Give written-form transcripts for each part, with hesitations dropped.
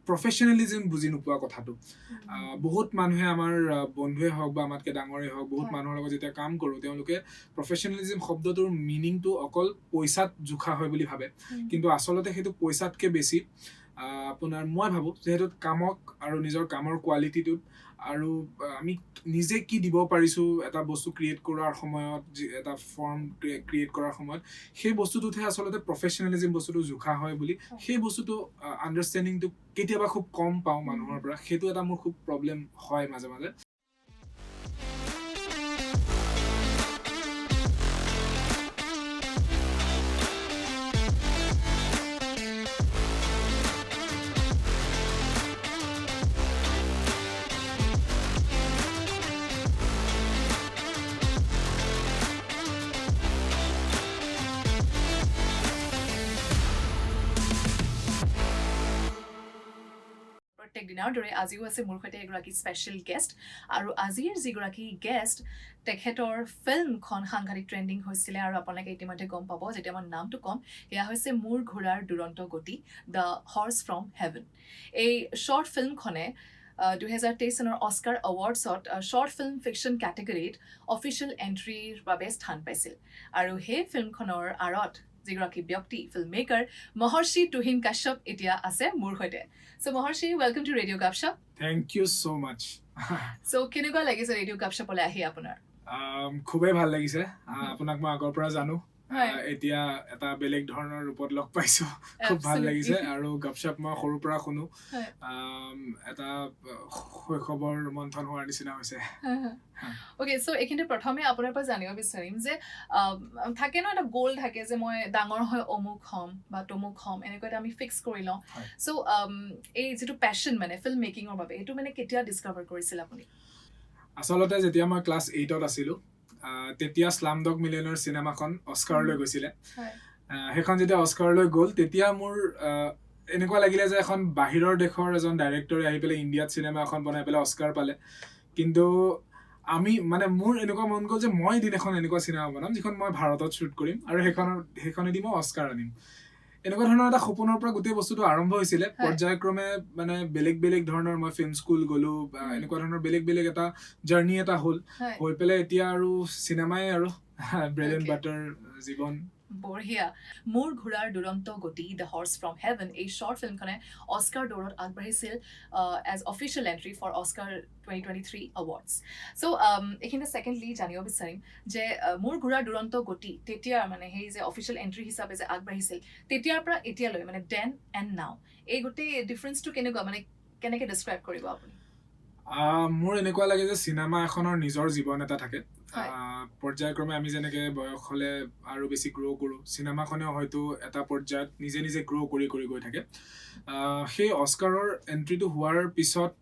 Professionalism বুজি নোপোৱা কথাটো বহুত মানুহে আমাৰ বন্ধুৱে হওক বা আমাতকৈ ডাঙৰে হওক বহুত মানুহৰ লগত যেতিয়া কাম কৰোঁ তেওঁলোকে প্ৰফেচনেলিজম শব্দটোৰ মিনিংটো অকল পইচাত জোখা হয় বুলি ভাবে কিন্তু আচলতে সেইটো পইচাতকৈ বেছি আপোনাৰ মই ভাবোঁ যিহেতু কামক আৰু নিজৰ কামৰ কোৱালিটিটোত আৰু আমি নিজে কি দিব পাৰিছোঁ এটা বস্তু ক্ৰিয়েট কৰাৰ সময়ত এটা ফৰ্ম ক্ৰিয়েট কৰাৰ সময়ত সেই বস্তুটোতহে আচলতে প্ৰফেচনেলিজম বস্তুটো জোখা হয় বুলি সেই বস্তুটো আণ্ডাৰষ্টেণ্ডিংটো কেতিয়াবা খুব কম পাওঁ মানুহৰ পৰা সেইটো এটা মোৰ খুব প্ৰব্লেম হয় মাজে মাজে প্ৰত্যেক দিনৰ দৰে আজিও আছে মোৰ সৈতে এগৰাকী স্পেচিয়েল গেষ্ট আৰু আজিৰ যিগৰাকী গেষ্ট তেখেতৰ ফিল্মখন সাংঘাতিক ট্ৰেণ্ডিং হৈছিলে আৰু আপোনালোকে ইতিমধ্যে গম পাব যেতিয়া মই নামটো ক'ম এয়া হৈছে মোৰ ঘোঁৰাৰ দুৰন্ত গতি দ্য হৰ্চ ফ্ৰম হেভেন এই শ্বৰ্ট ফিল্মখনে 2023 চনৰ অস্কাৰ এৱাৰ্ডছত শ্বৰ্ট ফিল্ম ফিকশ্যন কেটেগৰীত অফিচিয়েল এণ্ট্ৰিৰ বাবে স্থান পাইছিল আৰু সেই ফিল্মখনৰ আঁৰত যিগৰাকী ব্যক্তি ফিল্মমেকাৰ মহৰ্ষি তুহিন কাশ্যপ এতিয়া আছে মোৰ সৈতে So Maharshi, welcome to Radio Kapshap. Thank you so much. So কেনেকুৱা লাগিছে Radio Kapshapলৈ আহি আপোনাৰ? খুবেই ভাল লাগিছে আপোনাক মই আগৰ পৰা জানো এতিয়া এটা বেলেগ ধৰণৰ ৰূপত লগ পাইছো খুব ভাল লাগিছে আৰু গপশপ মই সৰুৰ পৰা শুনো এটা শৈশৱৰ মন্থন হোৱাৰ নিচিনা হৈছে Okay, so এইখিনিতে প্ৰথমে আপোনাৰ পৰা জানিব বিচাৰিম যে থাকে ন এটা গ'ল থাকে যে মই ডাঙৰ হৈ অমুক হ'ম বা তমুক হ'ম এনেকৈ এটা আমি ফিক্স কৰি লওঁ চ' এই যিটো পেশ্যন মানে ফিল্ম মেকিঙৰ বাবে এইটো মানে কেতিয়া ডিস্কভাৰ কৰিছিল আপুনি আচলতে যেতিয়া মই ক্লাছ 8ত আছিলোঁ তেতিয়া স্লামডগ মিলিয়নৰ চিনেমাখন অস্কাৰলৈ গৈছিলে সেইখন যেতিয়া অস্কাৰলৈ গ'ল তেতিয়া মোৰ এনেকুৱা লাগিলে যে এখন বাহিৰৰ দেশৰ এজন ডাইৰেক্টৰে আহি পেলাই ইণ্ডিয়াত চিনেমা এখন বনাই পেলাই অস্কাৰ পালে কিন্তু আমি মানে মোৰ এনেকুৱা মন গ'ল যে মই এদিন এখন এনেকুৱা চিনেমা বনাম যিখন মই ভাৰতত শ্বুট কৰিম আৰু সেইখনেদি মই অস্কাৰ আনিম এনেকুৱা ধৰণৰ এটা সপোনৰ পৰা গোটেই বস্তুটো আৰম্ভ হৈছিলে পৰ্যায়ক্ৰমে মানে বেলেগ বেলেগ ধৰণৰ মই ফিল্ম স্কুল গ'লো এনেকুৱা ধৰণৰ বেলেগ বেলেগ এটা জাৰ্নি এটা হ'ল হৈ পেলাই এতিয়া আৰু চিনেমাই আৰু ব্ৰেড এণ্ড বাটাৰ জীৱন বঢ়িয়া মোৰ ঘোঁৰাৰ দুৰন্ত গতি দ্য হৰ্চ ফ্ৰম হেভেন এই শ্বৰ্ট ফিল্মখনে অস্কাৰ দৌৰত আগবাঢ়িছিল as official entry for Oscar 2023 awards so' এইখিনিতে ছেকেণ্ডলি জানিব বিচাৰিম যে মোৰ ঘোঁৰাৰ দুৰন্ত গতি তেতিয়া মানে সেই যে অফিচিয়েল এণ্ট্ৰি হিচাপে যে আগবাঢ়িছিল তেতিয়াৰ পৰা এতিয়ালৈ মানে দেন এণ্ড নাও এই গোটেই ডিফাৰেঞ্চটো কেনেকুৱা মানে কেনেকৈ ডিছক্ৰাইব কৰিব আপুনি মোৰ এনেকুৱা লাগে যে চিনেমা এখনৰ নিজৰ জীৱন এটা থাকে পৰ্যায়ক্ৰমে আমি যেনেকৈ বয়স হ'লে আৰু বেছি গ্ৰ' কৰোঁ চিনেমাখনেও হয়তো এটা পৰ্যায়ত নিজে নিজে গ্ৰ' কৰি কৰি গৈ থাকে সেই অস্কাৰৰ এণ্ট্ৰিটো হোৱাৰ পিছত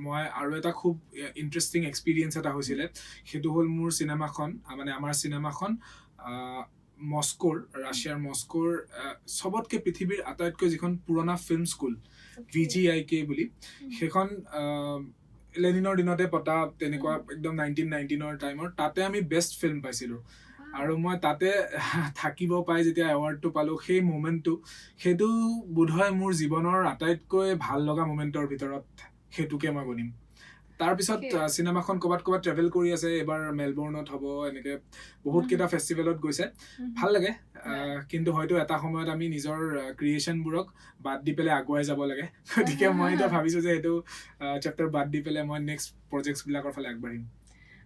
মই আৰু এটা খুব ইণ্টাৰেষ্টিং এক্সপিৰিয়েঞ্চ এটা হৈছিলে সেইটো হ'ল মোৰ চিনেমাখন মানে আমাৰ চিনেমাখন মস্কোৰ ৰাছিয়াৰ মস্কোৰ চবতকৈ পৃথিৱীৰ আটাইতকৈ যিখন পুৰণা ফিল্ম স্কুল VGIK বুলি সেইখন লেনিনৰ দিনতে পতা তেনেকুৱা একদম 1919ৰ টাইমৰ তাতে আমি বেষ্ট ফিল্ম পাইছিলোঁ আৰু মই তাতে থাকিব পাই যেতিয়া এৱাৰ্ডটো পালোঁ সেই মোমেণ্টটো সেইটো বোধহয় মোৰ জীৱনৰ আটাইতকৈ ভাল লগা মোমেণ্টৰ ভিতৰত সেইটোকে মই গণিম তাৰপিছত চিনেমাখন ক'ৰবাত ট্ৰেভেল কৰি আছে এবাৰ মেলবৰ্ণত হ'ব এনেকৈ বহুত কেইটা ফেষ্টিভেলত গৈছে ভাল লাগে কিন্তু হয়তো এটা সময়ত আমি নিজৰ ক্ৰিয়েশ্যনবোৰক বাদ দি পেলাই আগুৱাই যাব লাগে গতিকে মই এতিয়া ভাবিছোঁ যে এইটো চেপ্টাৰ বাদ দি পেলাই মই নেক্সট প্ৰজেক্টছবিলাকৰ ফালে আগবাঢ়িম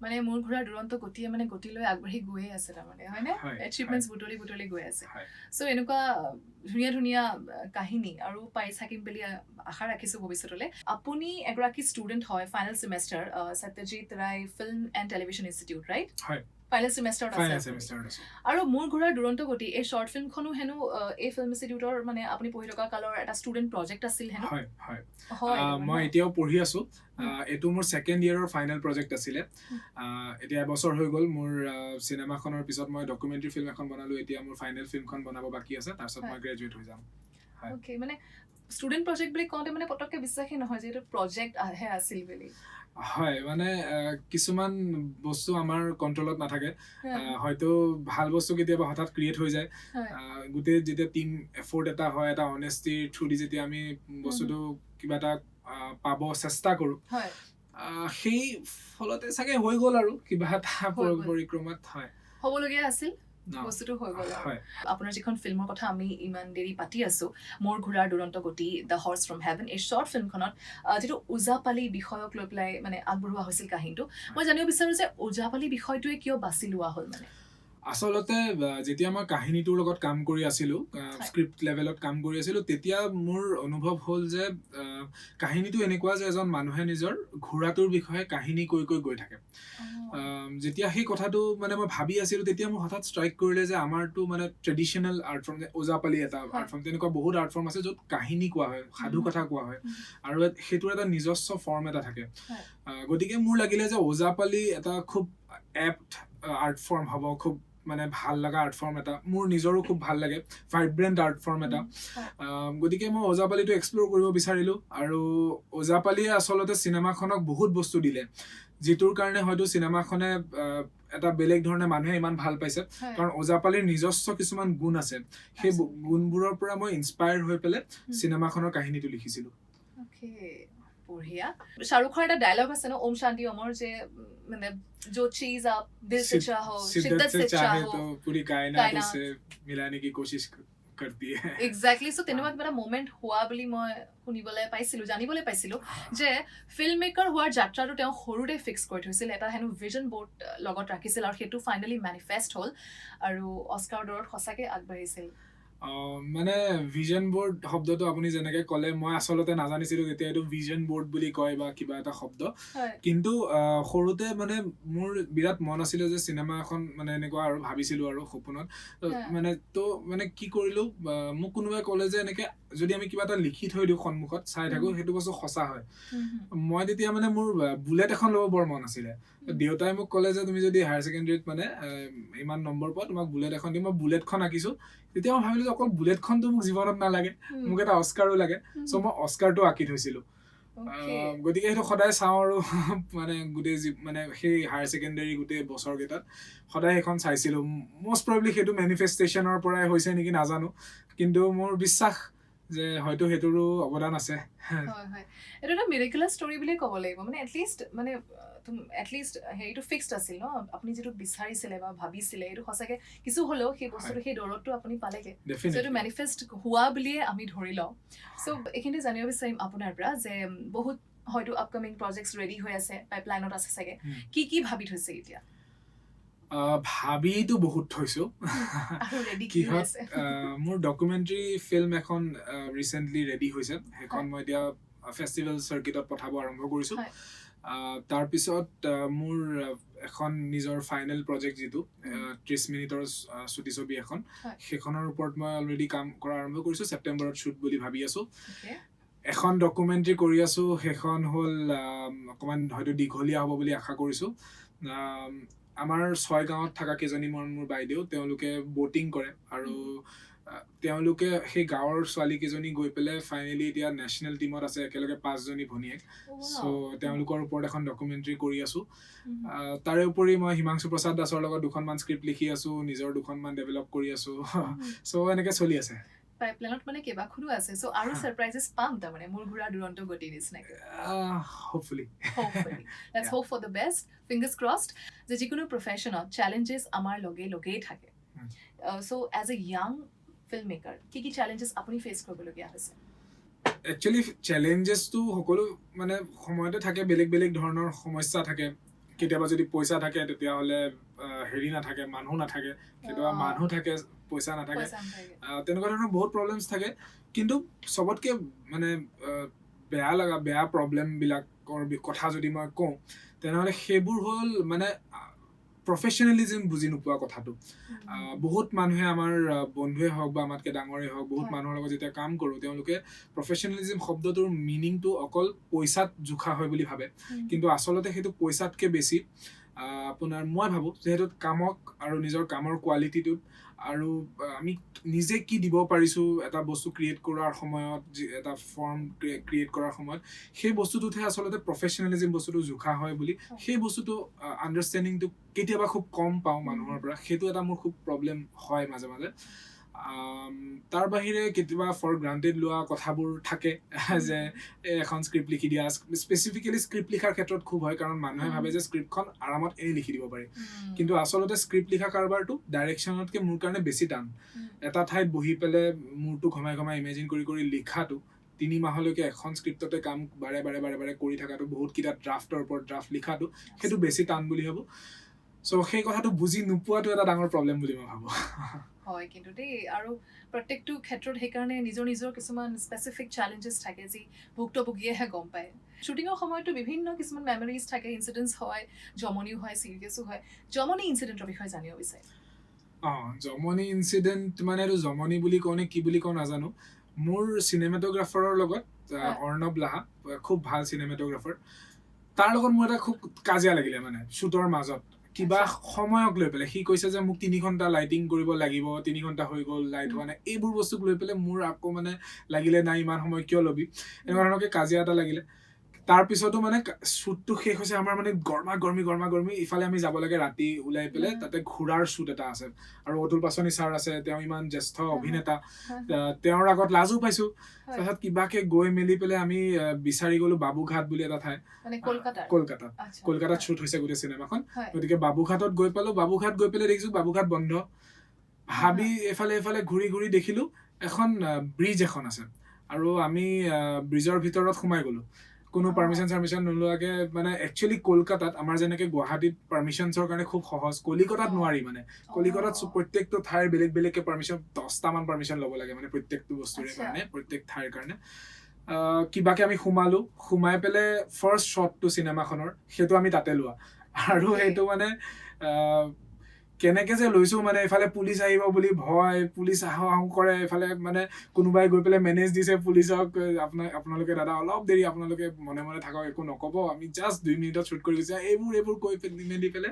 মানে মোৰ ঘোঁৰা দুৰন্ত গতিয়ে মানে গতিলৈ আগবাঢ়ি গৈয়ে আছে তাৰমানে হয়নে এচিভমেণ্টছ বুটলি গৈ আছে চ' এনেকুৱা ধুনীয়া ধুনীয়া কাহিনী আৰু পাই থাকিম বুলি আশা ৰাখিছোঁ ভৱিষ্যতলৈ আপুনি এগৰাকী ষ্টুডেণ্ট হয় final semester Satyajit Ray film and television institute right হয় ফাইনেল ছেমেষ্টাৰত আছে আৰু মোৰ ঘোঁৰাৰ দুৰন্ত গতি এই শ্বৰ্ট ফিল্মখনো হেনো এই ফিল্ম ইনষ্টিটিউটৰ মানে আপুনি পঢ়ি থকা কালৰ এটা ষ্টুডেণ্ট প্ৰজেক্ট আছিল হেনো হয় মই এতিয়াও পঢ়ি আছোঁ এইটো মোৰ ছেকেণ্ড ইয়েৰৰ ফাইনেল প্ৰজেক্ট আছিলে এতিয়া এবছৰ হৈ গ'ল মোৰ চিনেমাখনৰ পিছত মই ডকুমেণ্টাৰী ফিল্ম এখন বনালোঁ এতিয়া মোৰ ফাইনেল ফিল্মখন বনাব বাকী আছে তাৰপিছত মই গ্ৰেজুৱেট হৈ যাম অ'কে মানে ষ্টুডেণ্ট প্ৰজেক্ট বুলি কওঁতে মানে পটককৈ বিশ্বাসেই নহয় যে এইটো প্ৰজেক্ট আহে আছিল বুলি হয় মানে কিছুমান বস্তু আমাৰ কন্ট্ৰলত নাথাকে হয়তো ভাল বস্তু কেতিয়াবা হঠাৎ ক্ৰিয়েট হৈ যায় গোটেই যেতিয়া টিম এফৰ্ট এটা হয় এটা অনেষ্টিৰ থ্ৰু দি যেতিয়া আমি বস্তুটো কিবা এটা পাব চেষ্টা কৰোঁ সেই ফলতে চাগে হৈ গ'ল আৰু কিবা এটা পৰিক্ৰমাত হয় হ'বলগীয়া আছিল বস্তুটো হৈ গ'ল আপোনাৰ যিখন ফিল্মৰ কথা আমি ইমান দেৰি পাতি আছো মোৰ ঘোঁৰাৰ দুৰন্ত গতি দ্য হৰ্চ ফ্ৰম হেভেন এই শ্বৰ্ট ফিল্মখনত যিটো ওজাপালি বিষয়ক লৈ পেলাই মানে আগবঢ়োৱা হৈছিল কাহিনীটো মই জানিব বিচাৰো যে ওজাপালি বিষয়টোৱে কিয় বাছি লোৱা হ'ল মানে আচলতে যেতিয়া মই কাহিনীটোৰ লগত কাম কৰি আছিলোঁ স্ক্ৰিপ্ট লেভেলত কাম কৰি আছিলোঁ তেতিয়া মোৰ অনুভৱ হ'ল যে কাহিনীটো এনেকুৱা যে এজন মানুহে নিজৰ ঘোঁৰাটোৰ বিষয়ে কাহিনী কৈ গৈ থাকে যেতিয়া সেই কথাটো মানে মই ভাবি আছিলোঁ তেতিয়া মোৰ হঠাৎ ষ্ট্ৰাইক কৰিলে যে আমাৰতো মানে ট্ৰেডিশ্যনেল আৰ্ট ফৰ্ম যে ওজাপালি এটা আৰ্ট ফৰ্ম তেনেকুৱা বহুত আৰ্ট ফৰ্ম আছে য'ত কাহিনী কোৱা হয় সাধু কথা কোৱা হয় আৰু সেইটোৰ এটা নিজস্ব ফৰ্ম এটা থাকে গতিকে মোৰ লাগিলে যে ওজাপালি এটা খুব এপ্ট আৰ্ট ফৰ্ম হ'ব খুব মানে ভাল লগা আৰ্ট ফৰ্ম এটা মোৰ নিজৰো খুব ভাল লাগে ভাইব্ৰেণ্ট আৰ্ট ফৰ্ম এটা গতিকে মই ওজাপালিটো এক্সপ্ল'ৰ কৰিব বিচাৰিলোঁ আৰু ওজাপালিয়ে আচলতে চিনেমাখনক বহুত বস্তু দিলে যিটোৰ কাৰণে হয়তো চিনেমাখনে এটা বেলেগ ধৰণে মানুহে ইমান ভাল পাইছে কাৰণ ওজাপালিৰ নিজস্ব কিছুমান গুণ আছে সেই গুণবোৰৰ পৰা মই ইনস্পায়াৰ হৈ পেলাই চিনেমাখনৰ কাহিনীটো লিখিছিলোঁ বঢ়িয়া শাহৰুখৰ এটা ডায়লগ আছে ন ওম শান্তি ওমৰ যে মানে जो चीज आप दिल से चाहो शिद्दत से चाहे तो पूरी कायनात उसे मिलाने की कोशिश करती है এক্স্যাক্টলি সো তেনেকুৱা কিবা এটা মোমেন্ট হোৱা বুলি মই শুনিবলৈ পাইছিলোঁ জানিবলৈ পাইছিলোঁ যে ফিল্ম মেকাৰ হোৱাৰ যাত্ৰাটো তেওঁ সৰুতে ফিক্স কৰি থৈছিল এটা হেনো ভিজন বৰ্ড লগত ৰাখিছিল আৰু সেইটো ফাইনেলি মেনিফেষ্ট হ'ল আৰু অস্কাৰ দৌৰত সঁচাকৈ আগবাঢ়িছিল মানে ভিজন বৰ্ড শব্দটো আপুনি যেনেকে ক'লে মই আচলতে নাজানিছিলোঁ যেতিয়া এইটো ভিজন বৰ্ড বুলি কয় বা কিবা এটা শব্দ কিন্তু সৰুতে মানে মোৰ বিৰাট মন আছিলে যে চিনেমা এখন মানে এনেকুৱা আৰু ভাবিছিলোঁ আৰু সপোনত মানে তো মানে কি কৰিলোঁ মোক কোনোবাই ক'লে যে এনেকে যদি আমি কিবা এটা লিখি থৈ দিওঁ সন্মুখত চাই থাকোঁ সেইটো বস্তু সঁচা হয় মই তেতিয়া মানে মোৰ বুলেট এখন ল'ব বৰ মন আছিলে দেউতাই মোক ক'লে যে তুমি যদি হায়াৰ ছেকেণ্ডেৰীত মানে ইমান নম্বৰ পোৱা তোমাক বুলেট এখন দিম মই বুলেটখন আঁকিছোঁ তেতিয়া মই ভাবিলোঁ যে অকল বুলেটখনটো মোক জীৱনত নালাগে মোক এটা অস্কাৰো লাগে চ' মই অস্কাৰটো আঁকি থৈছিলোঁ গতিকে সেইটো সদায় চাওঁ আৰু মানে গোটেই মানে সেই হায়াৰ ছেকেণ্ডেৰী গোটেই বছৰকেইটাত সদায় সেইখন চাইছিলোঁ মষ্ট প্ৰবেবলি সেইটো মেনিফেষ্টেশ্যনৰ পৰাই হৈছে নেকি নাজানো কিন্তু মোৰ বিশ্বাস যে হয়তো সেইটোৰো অৱদান আছে এইটো এটা মিৰেকুলাছ ষ্টৰী বুলিয়ে ক'ব লাগিব মানে এটলিষ্ট হেৰিটো ফিক্সড আছিল ন আপুনি যিটো বিচাৰিছিলে বা ভাবিছিলে এইটো সঁচাকৈ কিছু হ'লেও সেই বস্তুটো সেই দৌৰতটো আপুনি পালেগৈ চ' এইটো মেনিফেষ্ট হোৱা বুলিয়ে আমি ধৰি লওঁ চ' এইখিনি জানিব বিচাৰিম আপোনাৰ পৰা যে বহুত হয়তো আপকামিং প্ৰজেক্টছ ৰেডি হৈ আছে পাইপলাইনত আছে চাগে কি ভাবি থৈছে এতিয়া ভাবিতো বহুত থৈছোঁ কিহত মোৰ ডকুমেণ্টাৰী ফিল্ম এখন ৰিচেণ্টলি ৰেডি হৈছে সেইখন মই এতিয়া ফেষ্টিভেল চাৰ্কিটত পঠাব আৰম্ভ কৰিছোঁ তাৰপিছত মোৰ এখন নিজৰ ফাইনেল প্ৰজেক্ট যিটো 30 মিনিটৰ ছুটি ছবি এখন সেইখনৰ ওপৰত মই অলৰেডি কাম কৰা আৰম্ভ কৰিছোঁ ছেপ্টেম্বৰত শ্বুট বুলি ভাবি আছোঁ এখন ডকুমেণ্টাৰী কৰি আছোঁ সেইখন হ'ল অকণমান হয়তো দীঘলীয়া হ'ব বুলি আশা কৰিছোঁ আমাৰ 6 গাঁৱত থকা কেইজনী মোৰ বাইদেউ তেওঁলোকে ব'টিং কৰে আৰু তেওঁলোকে সেই গাঁৱৰ ছোৱালী কেইজনী গৈ পেলাই ফাইনেলি এতিয়া নেশ্যনেল টিমত আছে একেলগে 5 জনী ভনীয়েক চ' তেওঁলোকৰ ওপৰত এখন ডকুমেণ্টাৰী কৰি আছোঁ তাৰে উপৰি মই হিমাংশু প্ৰসাদ দাসৰ লগত 2খনমান স্ক্ৰিপ্ট লিখি আছোঁ নিজৰ 2খনমান ডেভেলপ কৰি আছোঁ চ' এনেকৈ চলি আছে পাইপলাইনত মানে কেইবাখনো আছে চ' আৰু সাৰপ্ৰাইজেছ পাম তাৰমানে মোৰ ঘোঁৰা দুৰন্ত গতি নিচিনাকৈ hopefully let's hope for the best fingers crossed যে যিকোনো প্ৰফেশ্যনত চেলেঞ্জেছ আমাৰ লগেই থাকে so' as a young film maker কি চেলেঞ্জেছ আপুনি ফেচ কৰিবলগীয়া হৈছে একচুৱেলি চেলেঞ্জেছটো সকলো মানে সময়তে থাকে বেলেগ বেলেগ ধৰণৰ সমস্যা থাকে কেতিয়াবা যদি পইচা থাকে তেতিয়াহ'লে হেৰি নাথাকে মানুহ নাথাকে কেতিয়াবা মানুহ থাকে পইচা নাথাকে তেনেকুৱা ধৰণৰ বহুত প্ৰব্লেমছ থাকে কিন্তু চবতকৈ মানে বেয়া প্ৰব্লেমবিলাকৰ কথা যদি মই কওঁ তেনেহ'লে সেইবোৰ হ'ল মানে প্ৰফেশ্যনেলিজিম বুজি নোপোৱা কথাটো বহুত মানুহে আমাৰ বন্ধুৱে হওক বা আমাতকৈ ডাঙৰেই হওক বহুত মানুহৰ লগত যেতিয়া কাম কৰোঁ তেওঁলোকে প্ৰফেশ্যনেলিজিম শব্দটোৰ মিনিংটো অকল পইচাত জোখা হয় বুলি ভাবে কিন্তু আচলতে সেইটো পইচাতকৈ বেছি আপোনাৰ মই ভাবোঁ যিহেতু কামক আৰু নিজৰ কামৰ কোৱালিটিটোত আৰু আমি নিজে কি দিব পাৰিছোঁ এটা বস্তু ক্ৰিয়েট কৰাৰ সময়ত এটা ফৰ্ম ক্ৰিয়েট কৰাৰ সময়ত সেই বস্তুটোতহে আচলতে প্ৰফেচনেলিজিম বস্তুটো জোখা হয় বুলি সেই বস্তুটো আণ্ডাৰষ্টেণ্ডিংটো কেতিয়াবা খুব কম পাওঁ মানুহৰ পৰা সেইটো এটা মোৰ খুব প্ৰব্লেম হয় মাজে মাজে তাৰ বাহিৰে কেতিয়াবা ফৰ গ্ৰাণ্টেড লোৱা কথাবোৰ থাকে যে এখন স্ক্ৰিপ্ট লিখি দিয়া স্পেচিফিকেলি স্ক্ৰিপ্ট লিখাৰ ক্ষেত্ৰত খুব হয় কাৰণ মানুহে ভাবে যে স্ক্ৰিপ্টখন আৰামত এনে লিখি দিব পাৰি কিন্তু আচলতে স্ক্ৰিপ্ট লিখা কাৰবাৰটো ডাইৰেকশ্যনতকৈ মোৰ কাৰণে বেছি টান এটা ঠাইত বহি পেলাই মূৰটো ঘমাই ঘমাই ইমেজিন কৰি কৰি লিখাটো 3 মাহলৈকে এখন স্ক্ৰিপ্টতে কাম বাৰে বাৰে বাৰে বাৰে কৰি থকাটো বহুতকেইটা ড্ৰাফ্টৰ ওপৰত ড্ৰাফ্ট লিখাটো সেইটো বেছি টান বুলি ভাবোঁ চ' সেই কথাটো বুজি নোপোৱাটো এটা ডাঙৰ প্ৰব্লেম বুলি মই ভাবোঁ হয় কিন্তু দেই আৰু প্ৰত্যেকটো ক্ষেত্ৰত সেইকাৰণে নিজৰ নিজৰ কিছুমান স্পেচিফিক চেলেঞ্জেছ থাকে যি ভুক্তভোগীয়েহে গম পায় শ্বুটিঙৰ সময়তো বিভিন্ন কিছুমান মেমৰিজ থাকে ইনচিডেণ্টছ হয় জমনিও হয় চিৰিয়াছো হয় জমনি ইনচিডেণ্টৰ বিষয়ে জানিব বিচাৰে জমনি ইনচিডেণ্ট মানে এইটো জমনি বুলি কওঁ নে কি বুলি কওঁ নাজানো মোৰ চিনেমেটোগ্ৰাফাৰৰ লগত অৰ্ণৱ লাহা খুব ভাল চিনেমেটোগ্ৰাফাৰ তাৰ লগত মোৰ এটা খুব কাজিয়া লাগিলে মানে শ্বুটৰ মাজত কিবা সময়ক লৈ পেলাই সি কৈছে যে মোক 3 ঘণ্টা লাইটিং কৰিব লাগিব 3 ঘণ্টা হৈ গ'ল লাইট হোৱা নাই এইবোৰ বস্তুক লৈ পেলাই মোৰ আকৌ মানে লাগিলে নাই ইমান সময় কিয় ল'বি এনেকুৱা ধৰণৰকৈ কাজিয়া এটা লাগিলে তাৰপিছতো মানে শ্বুটটো শেষ হৈছে আমাৰ মানে গৰমা গৰমি ইফালে আমি যাব লাগে ৰাতি ওলাই পেলাই তাতে ঘোঁৰাৰ শ্বুট এটা আছে আৰু অতুল পাচনি ছাৰ আছে তেওঁ ইমান জ্যেষ্ঠ অভিনেতা তেওঁৰ আগত লাজো পাইছোঁ তাৰপিছত কিবাকে গৈ মেলি পেলাই আমি বিচাৰি গ'লো বাবুঘাট বুলি এটা ঠাই কলকাতাত শ্বুট হৈছে গোটেই চিনেমাখন গতিকে বাবুঘাটত গৈ পালোঁ বাবুঘাট গৈ পেলাই দেখিছোঁ বাবুঘাট বন্ধ ভাবি এফালে ঘূৰি ঘূৰি দেখিলোঁ এখন ব্ৰিজ এখন আছে আৰু আমি ব্ৰিজৰ ভিতৰত সোমাই গ'লোঁ কোনো পাৰ্মিশ্যন নোলোৱাকে মানে একচুৱেলি কলকাতাত আমাৰ যেনেকে গুৱাহাটীত পাৰ্মিশ্যনছৰ কাৰণে খুব সহজ কলিকতাত নোৱাৰি মানে কলিকতাত প্ৰত্যেকটো ঠাইৰ বেলেগ বেলেগকে পাৰ্মিশ্যন 10টামান পাৰ্মিশ্যন ল'ব লাগে মানে প্ৰত্যেকটো বস্তুৰে কাৰণে প্ৰত্যেক ঠাইৰ কাৰণে কিবাকে আমি সোমাই পেলাই ফাৰ্ষ্ট শ্বটটো চিনেমাখনৰ সেইটো আমি তাতে লোৱা আৰু সেইটো মানে কেনেকে যে লৈছো মানে এফালে পুলিচ আহিব বুলি ভয় পুলিচ আহো কৰে এফালে মানে কোনোবাই গৈ পেলাই মেনেজ দিছে পুলিচক আপোনালোকে দাদা অলপ দেৰি আপোনালোকে মনে মনে থাকক একো নক'ব আমি জাষ্ট 2 মিনিটত শ্বুট কৰি গৈছে এইবোৰ কৈ মেলি পেলাই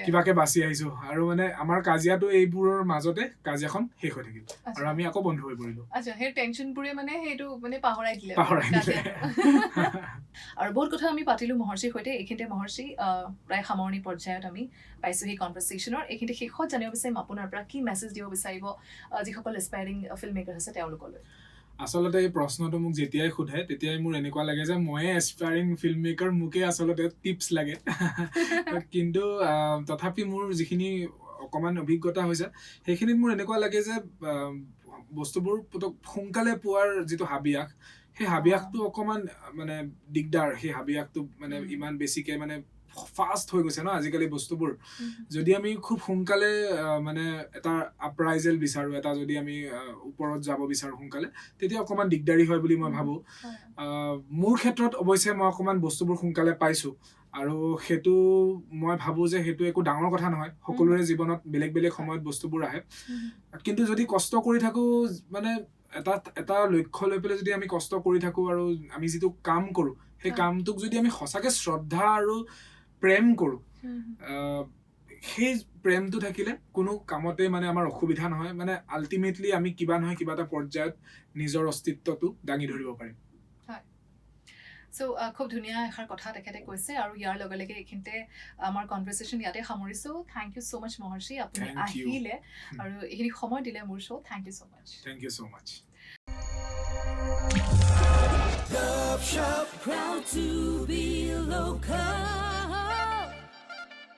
কিবাকে বাচি আহিছো আৰু মানে আমাৰ কাজিয়াটো এইবোৰৰ মাজতে কাজিয়াখন শেষ হৈ থাকিল আৰু আমি আকৌ বন্ধ হৈ পৰিলো সেই টেনচনবোৰে মানে সেইটো মানে পাহৰাই দিলে আৰু বহুত কথা আমি পাতিলো মহৰ্ষিৰ সৈতে এইখিনিতে মহৰ্ষি প্ৰায় সামৰণি পৰ্যায়ত আমি পাইছো সেই কনভাৰচেশ্যনৰ এইখিনি শেষত জানিব বিচাৰিম আপোনাৰ পৰা কি মেছেজ দিব বিচাৰিব যিসকল এস্পায়াৰিং ফিল্ম মেকাৰ আছে তেওঁলোকলৈ আচলতে এই প্ৰশ্নটো মোক যেতিয়াই সোধে তেতিয়াই মোৰ এনেকুৱা লাগে যে ময়ে এস্পায়াৰিং ফিল্ম মেকাৰ মোকে আচলতে টিপছ লাগে কিন্তু তথাপি মোৰ যিখিনি অকণমান অভিজ্ঞতা হৈছে সেইখিনিত মোৰ এনেকুৱা লাগে যে বস্তুবোৰ সোনকালে পোৱাৰ যিটো হাবিয়াস সেই হাবিয়াসটো অকণমান মানে দিগদাৰ সেই হাবিয়াসটো মানে ইমান বেছিকে মানে ফাষ্ট হৈ গৈছে ন আজিকালি বস্তুবোৰ যদি আমি খুব সোনকালে মানে এটা আপৰাইজেল বিচাৰোঁ এটা যদি আমি ওপৰত যাব বিচাৰোঁ সোনকালে তেতিয়া অকণমান দিগদাৰী হয় বুলি মই ভাবোঁ মোৰ ক্ষেত্ৰত অৱশ্যে মই অকণমান বস্তুবোৰ সোনকালে পাইছোঁ আৰু সেইটো মই ভাবোঁ যে সেইটো একো ডাঙৰ কথা নহয় সকলোৰে জীৱনত বেলেগ বেলেগ সময়ত বস্তুবোৰ আহে কিন্তু যদি কষ্ট কৰি থাকোঁ মানে এটা লক্ষ্য লৈ পেলাই যদি আমি কষ্ট কৰি থাকোঁ আৰু আমি যিটো কাম কৰোঁ সেই কামটোক যদি আমি সঁচাকৈ শ্ৰদ্ধা আৰু প্ৰেম কৰোঁ সেই প্ৰেমটো থাকিলে কোনো কামতে মানে আমাৰ অসুবিধা নহয় মানে আল্টিমেটলি আমি কিবা নহয় কিবা এটা পৰ্যায়ত নিজৰ অস্তিত্বটো দাঙি ধৰিব পাৰিম সো খুব ধুনীয়া এষাৰ কথা তেখেতে কৈছে আৰু ইয়াৰ লগে লগে এইখিনিতে আমাৰ কনভাৰচেশ্যন ইয়াতে সামৰিছোঁ থেংক ইউ ছ' মাছ মহৰ্ষি আপুনি আহিলে আৰু এইখিনি সময় দিলে মোৰ show' thank you so' much thank you so' much Love Shop, proud to be local.